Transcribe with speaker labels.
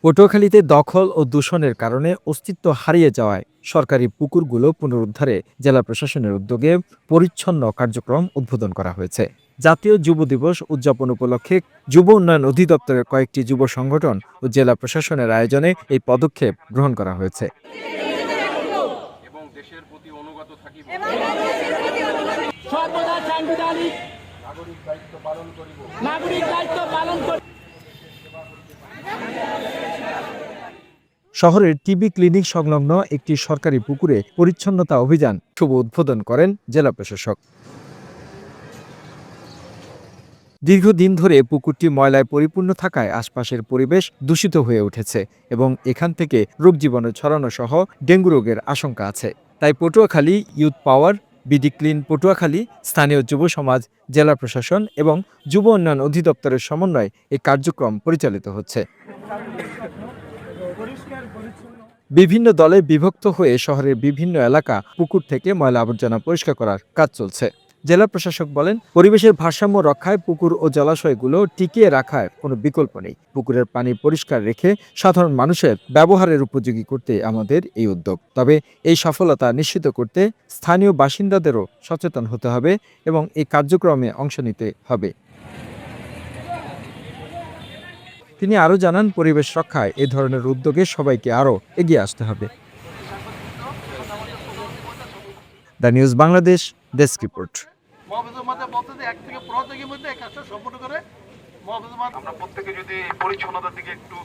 Speaker 1: পটুয়াখালীতে দখল ও দূষণের কারণে অস্তিত্ব হারিয়ে যাওয়ায় সরকারি পুকুরগুলো পুনরুদ্ধারে জেলা প্রশাসনের উদ্যোগে পরিচ্ছন্ন কার্যক্রম উদ্বোধন করা হয়েছে। জাতীয় যুব দিবস উদযাপন উপলক্ষে যুব উন্নয়ন অধিদপ্তরের কয়েকটি যুব সংগঠন ও জেলা প্রশাসনের আয়োজনে এই পদক্ষেপ গ্রহণ করা হয়েছে।
Speaker 2: এবং দেশের প্রতি অনুগত থাকিব,
Speaker 3: সর্বদা সাংবিধানিক
Speaker 2: নাগরিক দায়িত্ব পালন করিব।
Speaker 1: শহরের টিবি ক্লিনিক সংলগ্ন একটি সরকারি পুকুরে পরিচ্ছন্নতা অভিযান শুভ উদ্বোধন করেন জেলা প্রশাসক। দীর্ঘদিন ধরে পুকুরটি ময়লায় পরিপূর্ণ থাকায় আশপাশের পরিবেশ দূষিত হয়ে উঠেছে এবং এখান থেকে রোগ জীবাণু ছড়ানো সহ ডেঙ্গু রোগের আশঙ্কা আছে। তাই পটুয়াখালী ইউথ পাওয়ার, বিডি ক্লিন পটুয়াখালী, স্থানীয় যুব সমাজ, জেলা প্রশাসন এবং যুব উন্নয়ন অধিদপ্তরের সমন্বয়ে এই কার্যক্রম পরিচালিত হচ্ছে। বিভিন্ন দলে বিভক্ত হয়ে শহরের বিভিন্ন এলাকা পুকুর থেকে ময়লা আবর্জনা পরিষ্কার করার কাজ চলছে। জেলা প্রশাসক বলেন, পরিবেশের ভারসাম্য রক্ষায় পুকুর ও জলাশয়গুলো টিকিয়ে রাখার কোনো বিকল্প নেই। পুকুরের পানি পরিষ্কার রেখে সাধারণ মানুষের ব্যবহারের উপযোগী করতে আমাদের এই উদ্যোগ। তবে এই সফলতা নিশ্চিত করতে স্থানীয় বাসিন্দাদেরও সচেতন হতে হবে এবং এই কার্যক্রমে অংশ নিতে হবে। তিনি আরও জানান, পরিবেশ রক্ষায় এ ধরনের উদ্যোগে সবাইকে আরও এগিয়ে আসতে হবে। The news Bangladesh, desk report.
Speaker 2: আমরা প্রত্যেকে যদি পরিচ্ছন্নতার দিকে একটু